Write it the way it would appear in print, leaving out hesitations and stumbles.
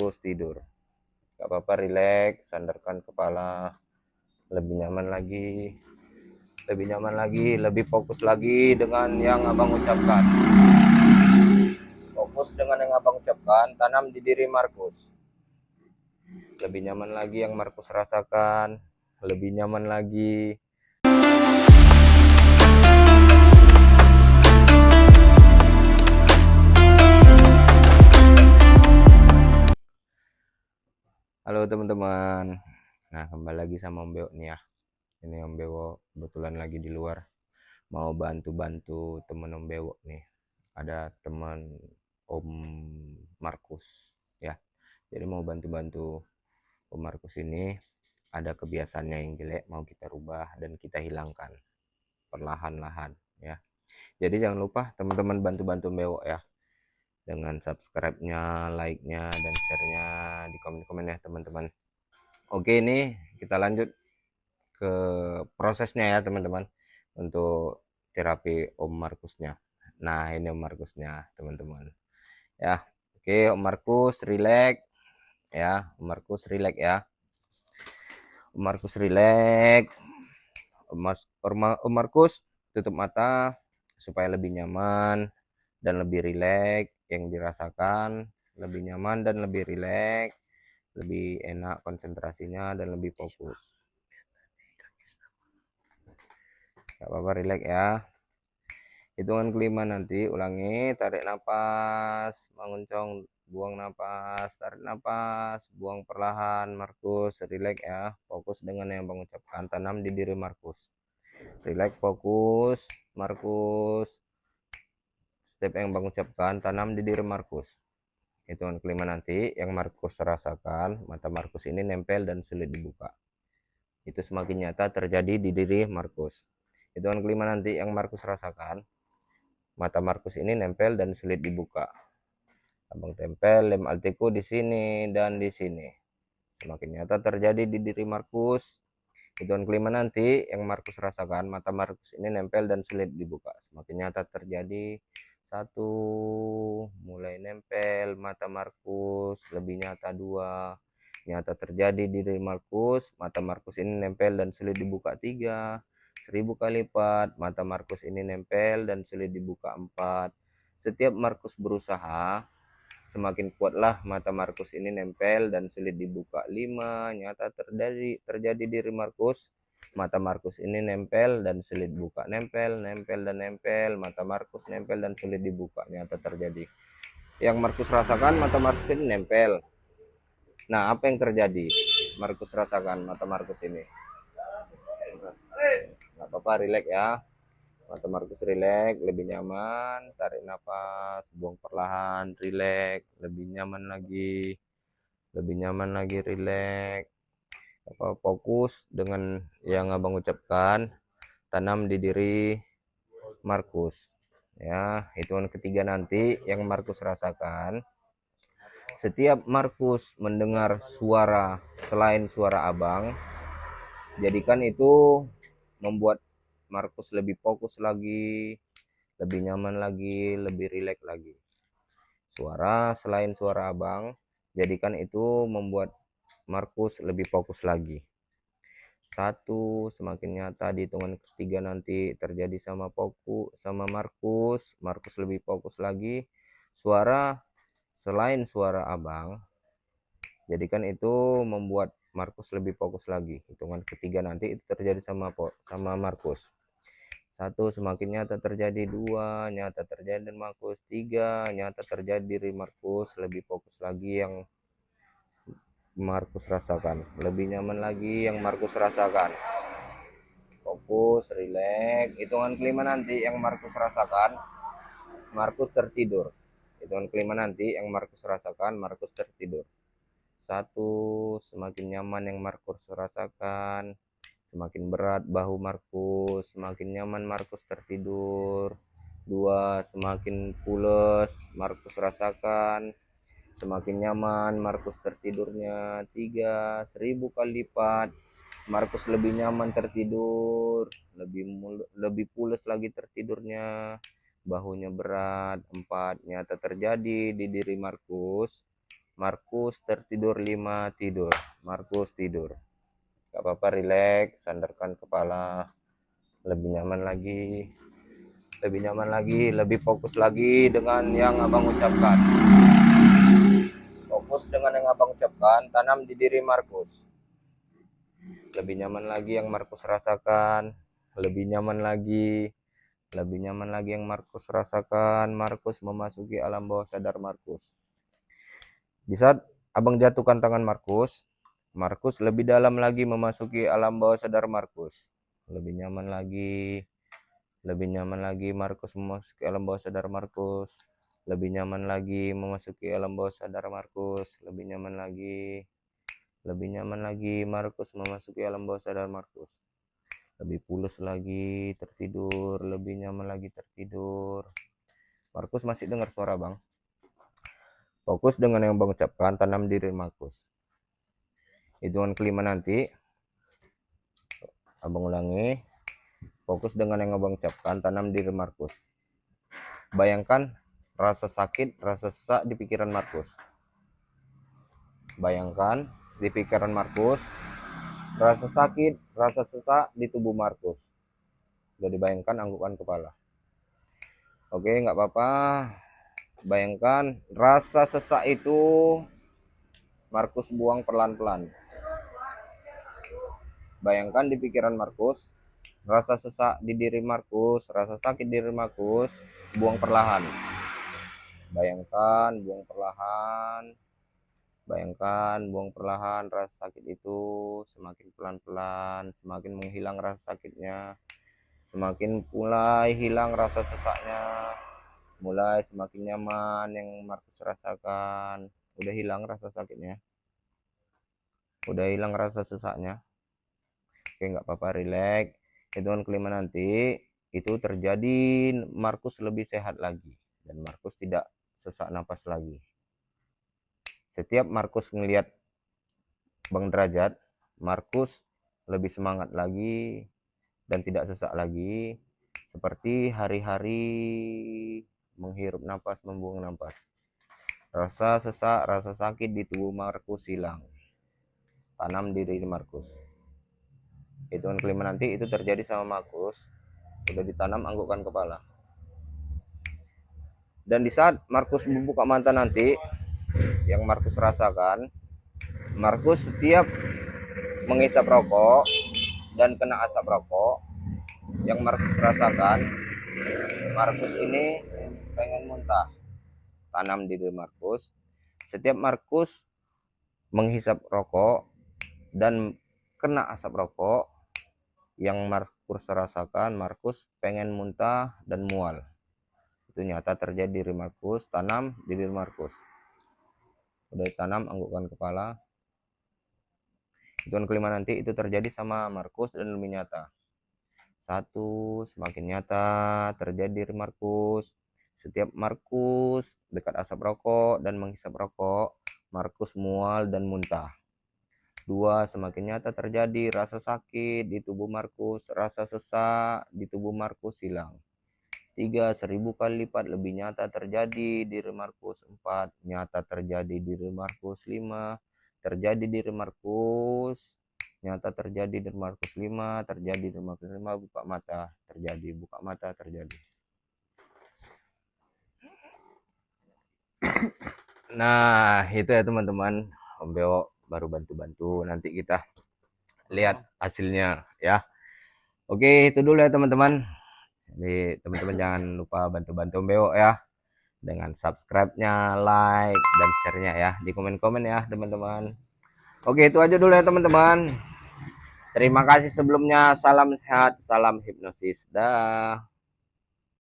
Markus tidur. Gak apa-apa, rileks, sandarkan kepala, lebih nyaman lagi, lebih fokus lagi dengan yang abang ucapkan. Fokus dengan yang abang ucapkan, tanam di diri Markus. Lebih nyaman lagi yang Markus rasakan, lebih nyaman lagi. Halo teman-teman. Nah, kembali lagi sama Om Bewo nih ya. Ini Om Bewo kebetulan lagi di luar, mau bantu-bantu temen Om Bewo nih. Ada teman Om Markus ya. Jadi mau bantu-bantu Om Markus ini, ada kebiasaannya yang jelek, mau kita rubah dan kita hilangkan perlahan-lahan ya. Jadi jangan lupa teman-teman bantu-bantu Om Bewo ya, dengan subscribe-nya, like-nya, dan share-nya di komen-komen ya teman-teman. Oke, ini kita lanjut ke prosesnya ya teman-teman, untuk terapi Om Markusnya. Nah, ini Om Markusnya teman-teman ya. Oke, Om Markus relax ya, Om Markus relax ya, Om Markus relax. Om Markus tutup mata supaya lebih nyaman dan lebih rileks. Yang dirasakan lebih nyaman dan lebih rileks, lebih enak konsentrasinya dan lebih fokus. Gak apa-apa, rileks ya. Hitungan kelima nanti ulangi, tarik nafas, menguncang, buang nafas, tarik nafas, buang perlahan. Markus rileks ya, fokus dengan yang Bang ucapkan, tanam di diri Markus. Rileks, fokus Markus, step yang Bang ucapkan, tanam di diri Markus. Hitungan kelima nanti yang Markus rasakan, mata Markus ini nempel dan sulit dibuka. Itu semakin nyata terjadi di diri Markus. Hitungan kelima nanti yang Markus rasakan, mata Markus ini nempel dan sulit dibuka. Abang tempel lem altiku di sini dan di sini. Semakin nyata terjadi di diri Markus. Hitungan kelima nanti yang Markus rasakan, mata Markus ini nempel dan sulit dibuka. Semakin nyata terjadi. 1, mulai nempel mata Markus, lebih nyata. 2, nyata terjadi di diri Markus, mata Markus ini nempel dan sulit dibuka. 3, 1000 kali lipat mata Markus ini nempel dan sulit dibuka. 4, setiap Markus berusaha, semakin kuatlah mata Markus ini nempel dan sulit dibuka. 5, nyata terjadi diri Markus, mata Markus ini nempel dan sulit dibuka. Nempel dan nempel, mata Markus nempel dan sulit dibuka, nyata terjadi. Yang Markus rasakan, mata Markus ini nempel. Nah, apa yang terjadi? Markus rasakan mata Markus ini. Nggak apa-apa, rileks ya. Mata Markus rileks, lebih nyaman, tarik nafas, buang perlahan, rileks, lebih nyaman lagi, rileks. Fokus dengan yang abang ucapkan, tanam di diri Markus ya. Hitungan ketiga nanti yang Markus rasakan, setiap Markus mendengar suara selain suara abang, jadikan itu membuat Markus lebih fokus lagi, lebih nyaman lagi, lebih rileks lagi. Suara selain suara abang, jadikan itu membuat Markus lebih fokus lagi. 1, semakin nyata di hitungan ketiga nanti terjadi sama Markus. Markus lebih fokus lagi. Suara selain suara abang, jadikan itu membuat Markus lebih fokus lagi. Hitungan ketiga nanti itu terjadi sama Markus. 1, semakin nyata terjadi. 2, nyata terjadi dan Markus. 3, nyata terjadi diri Markus, lebih fokus lagi yang Markus rasakan, lebih nyaman lagi yang Markus rasakan. Fokus, rileks. Hitungan kelima nanti yang Markus rasakan, Markus tertidur. Hitungan kelima nanti yang Markus rasakan, Markus tertidur. 1, semakin nyaman yang Markus rasakan, semakin berat bahu Markus, semakin nyaman Markus tertidur. 2, semakin pules Markus rasakan, semakin nyaman Markus tertidurnya. 3, 1000 kali lipat Markus lebih nyaman tertidur, lebih pules lagi tertidurnya, bahunya berat. 4, nyata terjadi di diri Markus, Markus tertidur 5 tidur. Markus tidur. Gak apa-apa, relax, sandarkan kepala. Lebih nyaman lagi. Lebih nyaman lagi, lebih fokus lagi dengan yang abang ucapkan. Fokus dengan yang abang ucapkan, tanam di diri Markus. Lebih nyaman lagi yang Markus rasakan. Lebih nyaman lagi. Lebih nyaman lagi yang Markus rasakan. Markus memasuki alam bawah sadar Markus. Di saat abang jatuhkan tangan Markus, Markus lebih dalam lagi memasuki alam bawah sadar Markus. Lebih nyaman lagi. Lebih nyaman lagi Markus memasuki alam bawah sadar Markus. Lebih nyaman lagi memasuki alam bawah sadar Markus. Lebih nyaman lagi. Lebih nyaman lagi Markus memasuki alam bawah sadar Markus. Lebih pulas lagi, tertidur. Lebih nyaman lagi tertidur. Markus masih dengar suara bang. Fokus dengan yang bang ucapkan, tanam diri Markus. Hitungan kelima nanti abang ulangi. Fokus dengan yang abang ucapkan, tanam diri Markus. Bayangkan rasa sakit, rasa sesak di pikiran Markus. Bayangkan di pikiran Markus rasa sakit, rasa sesak di tubuh Markus. Sudah dibayangkan, anggukkan kepala. Oke, nggak apa-apa. Bayangkan rasa sesak itu Markus buang pelan-pelan. Bayangkan di pikiran Markus rasa sesak di diri Markus, rasa sakit di diri Markus, buang perlahan. Bayangkan, buang perlahan. Bayangkan, buang perlahan rasa sakit itu semakin pelan-pelan, semakin menghilang rasa sakitnya, semakin mulai hilang rasa sesaknya, mulai semakin nyaman yang Markus rasakan. Udah hilang rasa sakitnya, udah hilang rasa sesaknya. Oke, nggak apa-apa, relax. Hitungan kelima nanti itu terjadi Markus lebih sehat lagi dan Markus tidak sesak napas lagi. Setiap Markus ngelihat Bang Derajat, Markus lebih semangat lagi dan tidak sesak lagi, seperti hari-hari menghirup napas, membuang napas. Rasa sesak, rasa sakit di tubuh Markus hilang. Tanam di diri Markus. Hitungan kelima nanti itu terjadi sama Markus. Udah ditanam, anggukkan kepala. Dan di saat Markus membuka mata nanti, yang Markus rasakan, Markus setiap menghisap rokok dan kena asap rokok, yang Markus rasakan, Markus ini pengen muntah. Tanam di diri Markus. Setiap Markus menghisap rokok dan kena asap rokok, yang Markus rasakan, Markus pengen muntah dan mual. Itu nyata terjadi di diri Markus. Tanam di diri Markus. Udah ditanam, anggukkan kepala. Hitungan kelima nanti itu terjadi sama Markus dan lebih nyata. 1, semakin nyata terjadi di diri Markus. Setiap Markus dekat asap rokok dan menghisap rokok, Markus mual dan muntah. 2, semakin nyata terjadi rasa sakit di tubuh Markus, rasa sesak di tubuh Markus hilang. 3, 1000 kali lipat lebih nyata terjadi di diri Markus. 4, nyata terjadi di diri Markus. 5, terjadi di diri Markus. Nyata terjadi di diri Markus. 5, terjadi di diri Markus. 5, buka mata, terjadi. Buka mata, terjadi. Nah, itu ya teman-teman. Om Beo baru bantu-bantu. Nanti kita lihat hasilnya ya. Oke, itu dulu ya teman-teman. Jadi teman-teman jangan lupa bantu-bantu Om Beo ya. Dengan subscribe-nya, like, dan share-nya ya. Di komen-komen ya teman-teman. Oke, itu aja dulu ya teman-teman. Terima kasih sebelumnya. Salam sehat, salam hipnosis. Dah.